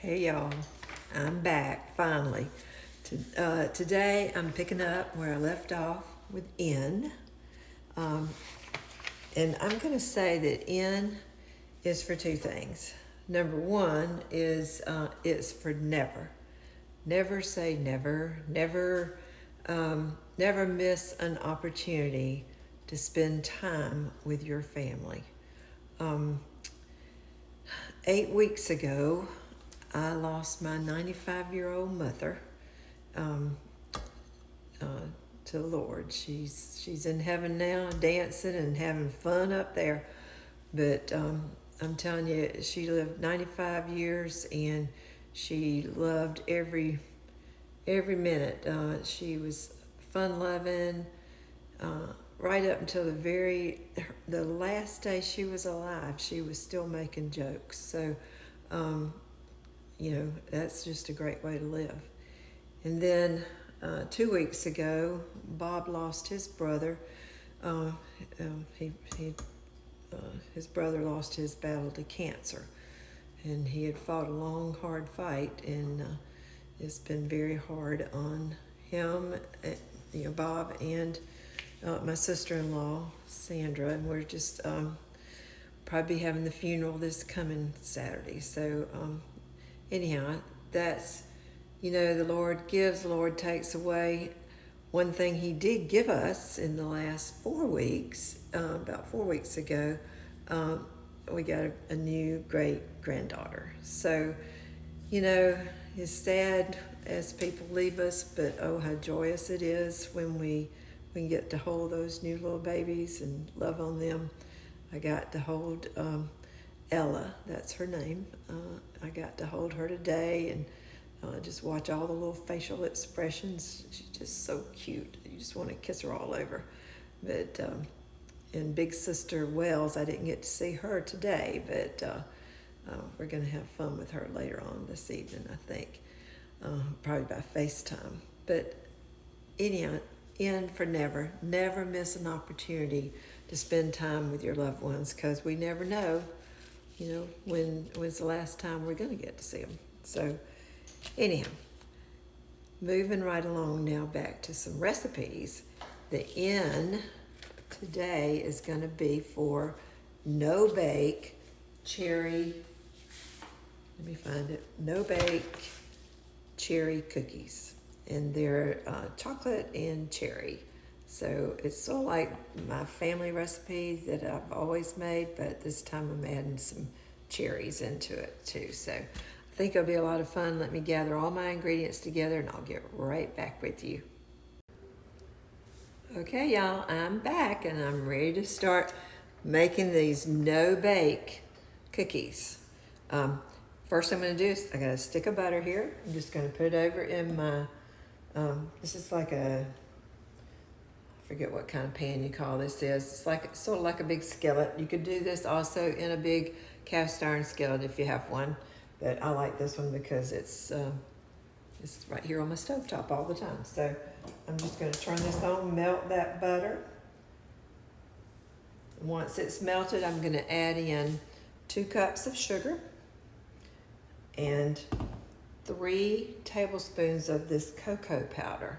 Hey y'all, I'm back finally. Today I'm picking up where I left off with N. And I'm going to say that N is for two things. Number one is it's for never. Never say never. Never miss an opportunity to spend time with your family. 8 weeks ago, I lost my 95-year-old mother to the Lord. She's in heaven now, dancing and having fun up there. But I'm telling you, she lived 95 years, and she loved every minute. She was fun-loving. Right up until the last day she was alive, she was still making jokes. So, that's just a great way to live. And then 2 weeks ago, Bob lost his brother. His brother lost his battle to cancer, and he had fought a long, hard fight, and it's been very hard on him, Bob, and my sister-in-law, Sandra, and we're just probably having the funeral this coming Saturday. So anyhow, that's, the Lord gives, the Lord takes away. One thing he did give us in the last 4 weeks, about 4 weeks ago, we got a new great-granddaughter. So, it's sad as people leave us, but oh, how joyous it is when we get to hold those new little babies and love on them. I got to hold Ella, that's her name. I got to hold her today and just watch all the little facial expressions. She's just so cute. You just want to kiss her all over. But and big sister Wells, I didn't get to see her today, but we're going to have fun with her later on this evening, I think, probably by FaceTime. But anyhow, N for never miss an opportunity to spend time with your loved ones, because we never know, when's the last time we're going to get to see them. So anyhow, moving right along now back to some recipes. The N today is going to be for no bake cherry, let me find it, no bake cherry cookies. And they're chocolate and cherry. So it's sort of like my family recipe that I've always made, but this time I'm adding some cherries into it too. So I think it'll be a lot of fun. Let me gather all my ingredients together and I'll get right back with you. Okay, y'all, I'm back and I'm ready to start making these no-bake cookies. First I'm going to do is I got a stick of butter here. I'm just going to put it over in my, this is like I forget what kind of pan you call this is. It's sort of like a big skillet. You could do this also in a big cast iron skillet if you have one. But I like this one because it's right here on my stovetop all the time. So I'm just going to turn this on, melt that butter. Once it's melted, I'm going to add in 2 cups of sugar and 3 tablespoons of this cocoa powder.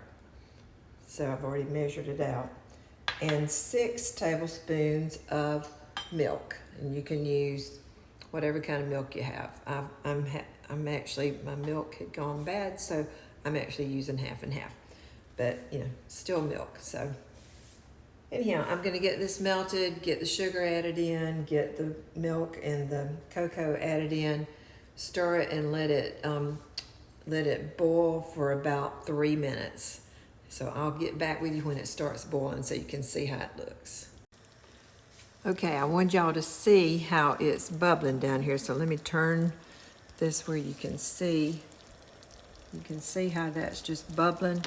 So I've already measured it out. And 6 tablespoons of milk. And you can use whatever kind of milk you have. I'm actually, my milk had gone bad, so I'm actually using half and half. But, still milk. So anyhow, I'm going to get this melted, get the sugar added in, get the milk and the cocoa added in, stir it, and let it boil for about 3 minutes. So I'll get back with you when it starts boiling so you can see how it looks. Okay, I want y'all to see how it's bubbling down here. So let me turn this where you can see. You can see how that's just bubbling.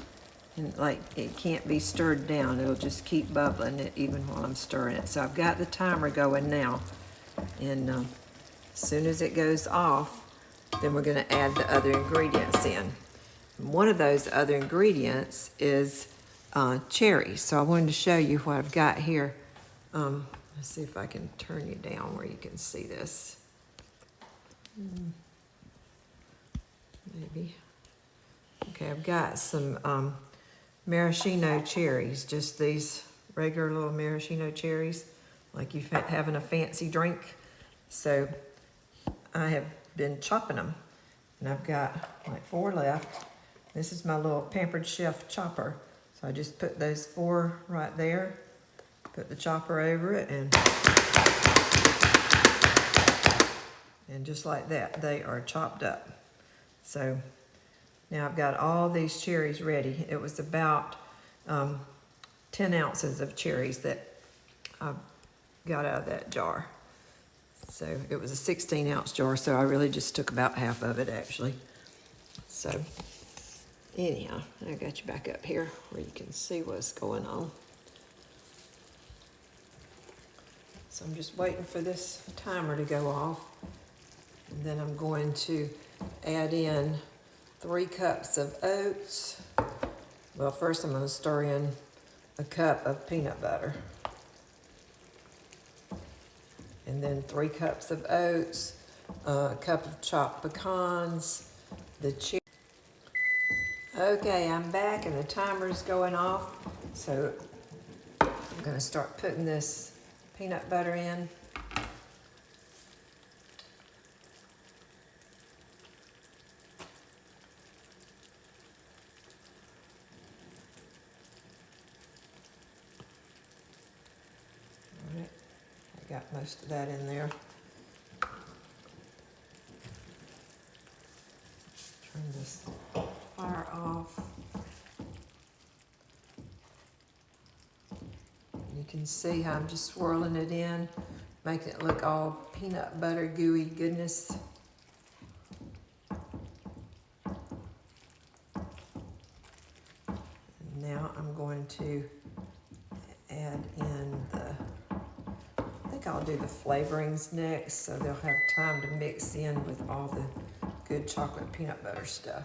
And like it can't be stirred down. It'll just keep bubbling it even while I'm stirring it. So I've got the timer going now. And as soon as it goes off, then we're going to add the other ingredients in. One of those other ingredients is cherry. So I wanted to show you what I've got here. Let's see if I can turn you down where you can see this. maybe. Okay, I've got some maraschino cherries, just these regular little maraschino cherries, like you're having a fancy drink. So I have been chopping them, and I've got like 4 left. This is my little Pampered Chef chopper. So I just put those 4 right there, put the chopper over it, and just like that, they are chopped up. So now I've got all these cherries ready. It was about 10 ounces of cherries that I got out of that jar. So it was a 16-ounce jar, so I really just took about half of it actually. So anyhow, I got you back up here where you can see what's going on. So I'm just waiting for this timer to go off, and then I'm going to add in 3 cups of oats. Well, first I'm going to stir in a cup of peanut butter. And then 3 cups of oats, a cup of chopped pecans, the cherry. Okay, I'm back and the timer's going off. So I'm going to start putting this peanut butter in. All right, I got most of that in there. Turn this fire off. You can see how I'm just swirling it in, making it look all peanut butter gooey goodness. And now I'm going to add in I think I'll do the flavorings next, so they'll have time to mix in with all the good chocolate peanut butter stuff.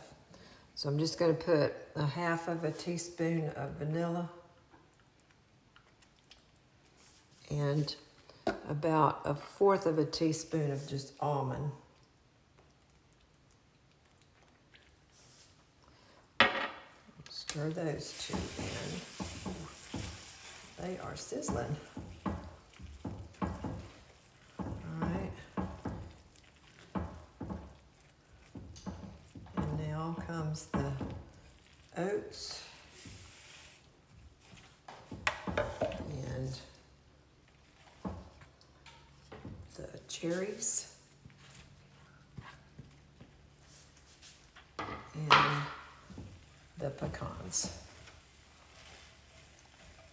So I'm just going to put a 1/2 teaspoon of vanilla and about 1/4 teaspoon of just almond. Stir those 2 in. They are sizzling. All right. And now comes the oats and the cherries and the pecans.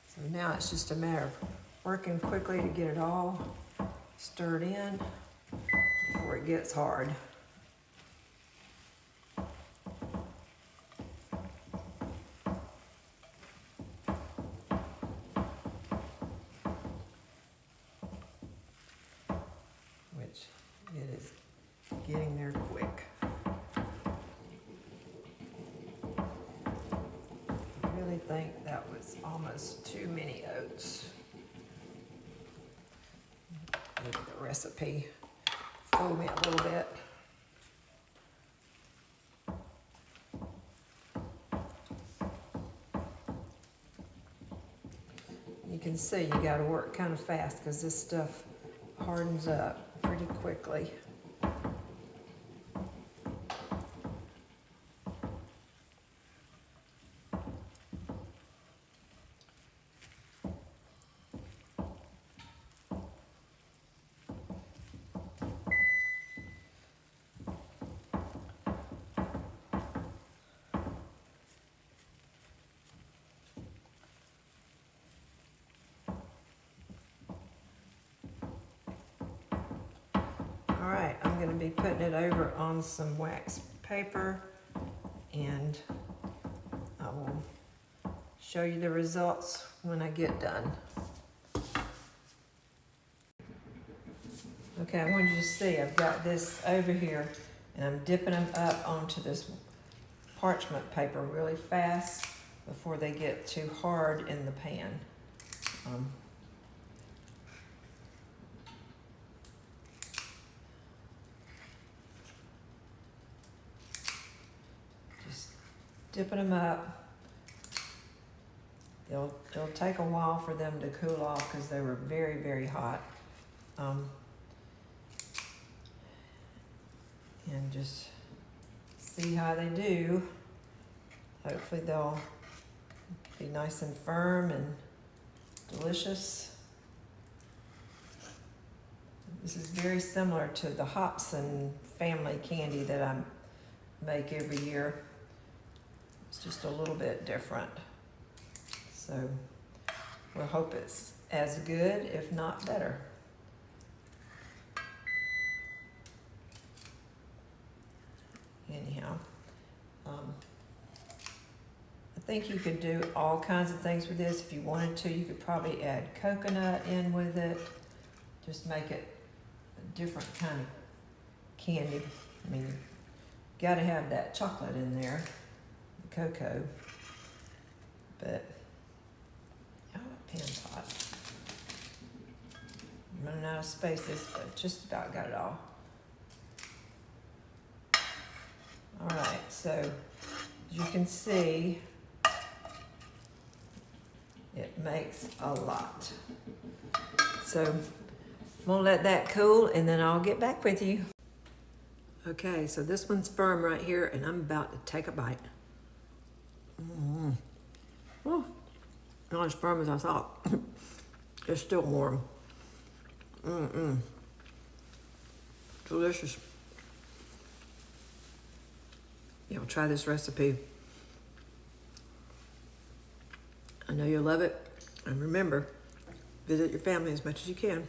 So now it's just a matter of working quickly to get it all stirred in before it gets hard. Which it is getting there quick. I really think that was almost too many oats. Maybe the recipe fooled me a little bit. You can see you got to work kind of fast because this stuff hardens up pretty quickly. All right, I'm going to be putting it over on some wax paper, and I will show you the results when I get done. Okay, I wanted you to see I've got this over here, and I'm dipping them up onto this parchment paper really fast before they get too hard in the pan. dipping them up. It'll take a while for them to cool off because they were very, very hot. And just see how they do. Hopefully they'll be nice and firm and delicious. This is very similar to the Hobson family candy that I make every year. It's just a little bit different. So we'll hope it's as good, if not better. Anyhow, I think you could do all kinds of things with this. If you wanted to, you could probably add coconut in with it. Just make it a different kind of candy. I mean, you gotta have that chocolate in there, the cocoa. But, oh, that pan's hot. I'm running out of spaces, but just about got it all. All right, so as you can see, it makes a lot. So I'm gonna let that cool and then I'll get back with you. Okay, so this one's firm right here and I'm about to take a bite. Oh, not as firm as I thought. It's still warm. Delicious. Y'all try this recipe. I know you'll love it. And remember, visit your family as much as you can.